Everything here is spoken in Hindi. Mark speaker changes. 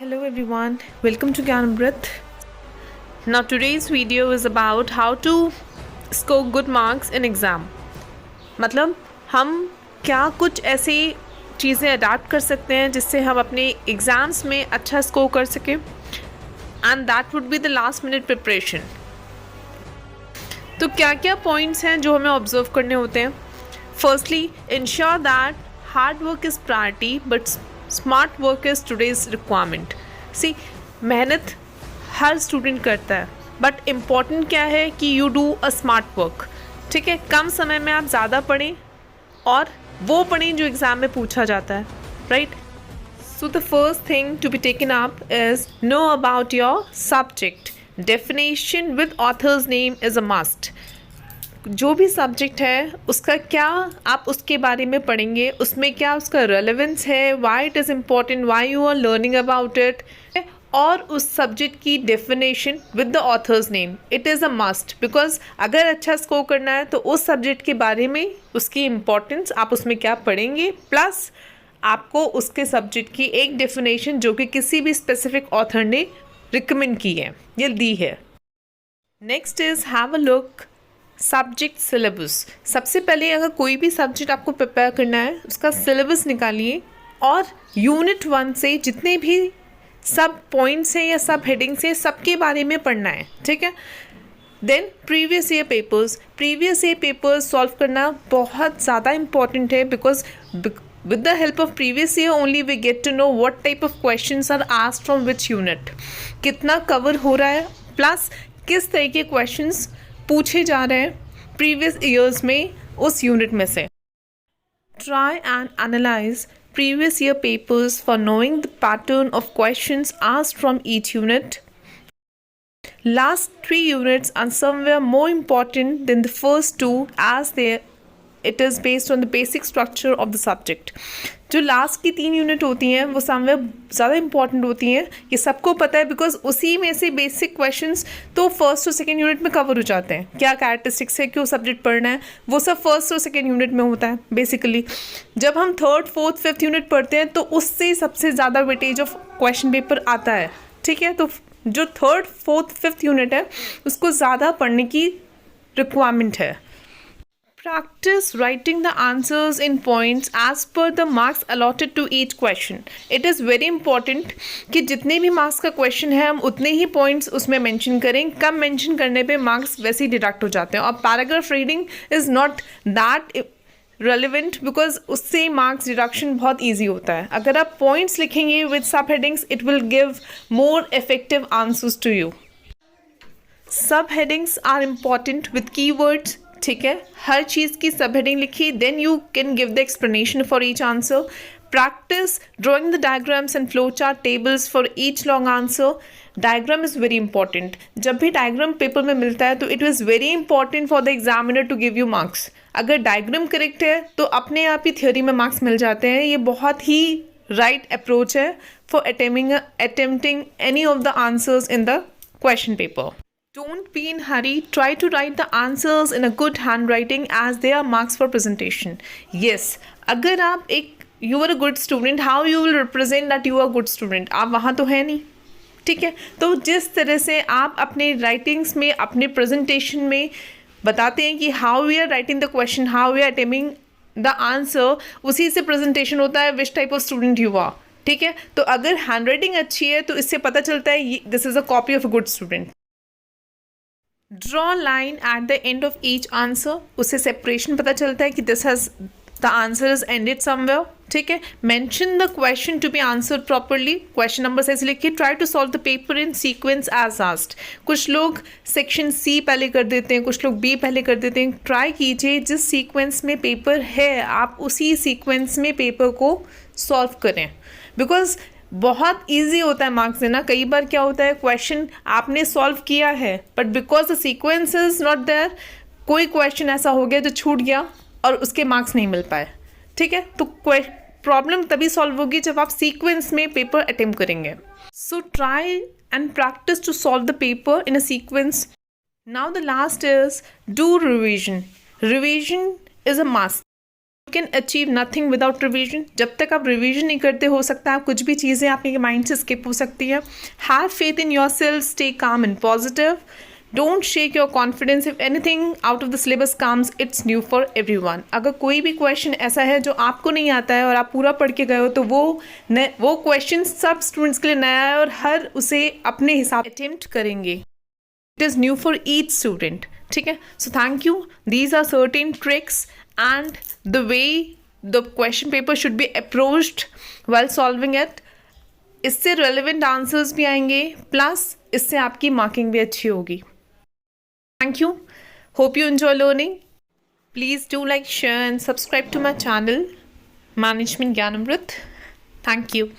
Speaker 1: Hello everyone, welcome to Gyanamrit. Now today's video is about how to score good marks in exam. मतलब हम क्या कुछ ऐसी चीज़ें अडाप्ट कर सकते हैं जिससे हम अपने एग्ज़ाम्स में अच्छा स्कोर कर सकें, and that would be the last minute preparation. तो क्या क्या पॉइंट्स हैं जो हमें ऑब्जर्व करने होते हैं. Firstly, ensure that hard work is priority but smart work is today's requirement. See, मेहनत हर स्टूडेंट करता है, बट इम्पॉर्टेंट क्या है कि you do a smart work. ठीक है, कम समय में आप ज़्यादा पढ़ें और वो पढ़ें जो एग्ज़ाम में पूछा जाता है, right. So the first thing to be taken up is know about your subject. Definition with author's name is a must. जो भी सब्जेक्ट है उसका क्या आप उसके बारे में पढ़ेंगे, उसमें क्या उसका रेलेवेंस है, why it is important, why you are learning about it, और उस सब्जेक्ट की definition with the author's name. It is a must, because अगर अच्छा स्कोर करना है तो उस सब्जेक्ट के बारे में उसकी इम्पॉर्टेंस, आप उसमें क्या पढ़ेंगे, प्लस आपको उसके सब्जेक्ट की एक डेफिनेशन जो कि किसी भी स्पेसिफिक ऑथर ने रिकमेंड की है या दी है. Next is have a look subject syllabus. सबसे पहले अगर कोई भी सब्जेक्ट आपको प्रिपेयर करना है उसका सिलेबस निकालिए और यूनिट 1 से जितने भी सब पॉइंट्स हैं या सब हेडिंग्स हैं सबके बारे में पढ़ना है. ठीक है. Then previous year papers solve करना बहुत ज़्यादा इम्पॉर्टेंट है, because with the help of previous year only we get to know what type of questions are asked from which unit, कितना कवर हो रहा है, प्लस किस तरह के क्वेश्चंस पूछे जा रहे हैं प्रीवियस ईयर्स में उस यूनिट में से. Try and analyse previous year papers for knowing the pattern of questions asked from each unit. Last 3 units are somewhere more important than the first 2 as it is based on the basic structure of the subject. जो लास्ट की 3 यूनिट होती हैं वो समवेयर ज़्यादा इंपॉर्टेंट होती हैं, ये सबको पता है, बिकॉज उसी में से बेसिक क्वेश्चंस तो फर्स्ट और सेकेंड यूनिट में कवर हो जाते हैं. क्या कैरेक्टरिस्टिक्स है, क्यों सब्जेक्ट पढ़ना है, वो सब फर्स्ट और सेकेंड यूनिट में होता है बेसिकली. जब हम थर्ड, फोर्थ, फिफ्थ यूनिट पढ़ते हैं तो उससे सबसे ज़्यादा वेटेज ऑफ क्वेश्चन पेपर आता है. ठीक है, तो जो थर्ड, फोर्थ, फिफ्थ यूनिट है उसको ज़्यादा पढ़ने की रिक्वायरमेंट है. Practice writing the answers in points as per the marks allotted to each question. It is very important कि जितने भी मार्क्स का क्वेश्चन है हम उतने ही पॉइंट्स उसमें मेंशन करें. कम मेंशन करने पे मार्क्स वैसे ही डिडक्ट हो जाते हैं. और paragraph reading is not that relevant, because उससे मार्क्स डिडक्शन बहुत ईजी होता है. अगर आप पॉइंट्स लिखेंगे with sub headings it will give more effective answers to you. Sub headings are important with keywords. ठीक है, हर चीज़ की सब हेडिंग लिखी, then you can give the explanation for each answer. Practice drawing the diagrams and flow chart tables for each long answer. Diagram is very important. जब भी डायग्राम पेपर में मिलता है तो it is very important for the examiner to give you marks. अगर डायग्राम करेक्ट है तो अपने आप ही थ्योरी में मार्क्स मिल जाते हैं. ये बहुत ही राइट अप्रोच है for attempting any of the answers in the question paper. Don't be in hurry. Try to write the answers in a good handwriting as they are marks for presentation. Yes, अगर आप you are a good student, how you will represent that you are a good student? आप वहाँ तो है नहीं. ठीक है, तो जिस तरह से आप अपने राइटिंग्स में, अपने प्रेजेंटेशन में बताते हैं कि how we are writing the question, how we are attempting the answer, उसी से प्रेजेंटेशन होता है which type of student you are. ठीक है, तो अगर हैंड राइटिंग अच्छी है तो इससे पता चलता है this is a copy of a good student. Draw line at the end of each answer. उससे सेपरेशन पता चलता है कि this has the answer is ended somewhere. ठीक है. Mention the question to be answered properly. Question number से लिखिए. Try to solve the paper in sequence as asked. कुछ लोग सेक्शन सी पहले कर देते हैं, कुछ लोग बी पहले कर देते हैं. ट्राई कीजिए जिस सीक्वेंस में पेपर है आप उसी सीक्वेंस में पेपर को सॉल्व करें, बिकॉज बहुत इजी होता है मार्क्स देना. कई बार क्या होता है क्वेश्चन आपने सॉल्व किया है but because the sequence is not there, कोई क्वेश्चन ऐसा हो गया जो छूट गया और उसके मार्क्स नहीं मिल पाए. ठीक है, तो प्रॉब्लम तभी सॉल्व होगी जब आप सीक्वेंस में पेपर अटेम्प्ट करेंगे. So try and practice to solve the paper in a sequence. Now the last is do revision. Revision is a must. Can achieve nothing without revision. जब तक आप रिविजन नहीं करते, हो सकता है कुछ भी चीज़ें आपके माइंड से स्किप हो सकती है. Have faith in your self, stay calm and positive. Don't shake your confidence. If anything out of the syllabus comes, it's new for everyone. अगर कोई भी क्वेश्चन ऐसा है जो आपको नहीं आता है और आप पूरा पढ़ के गए हो, तो वो क्वेश्चन सब स्टूडेंट्स के लिए नया है और हर उसे अपने हिसाब अटेम्प्ट करेंगे. It is new for each student. ठीक है. So thank you. These are certain tricks and the way the question paper should be approached while solving it. इससे relevant answers भी आएंगे, प्लस इससे आपकी मार्किंग भी अच्छी होगी. Thank you. Hope you enjoy learning. Please do like, share and subscribe to my channel, Management Gyanamrit. Thank you.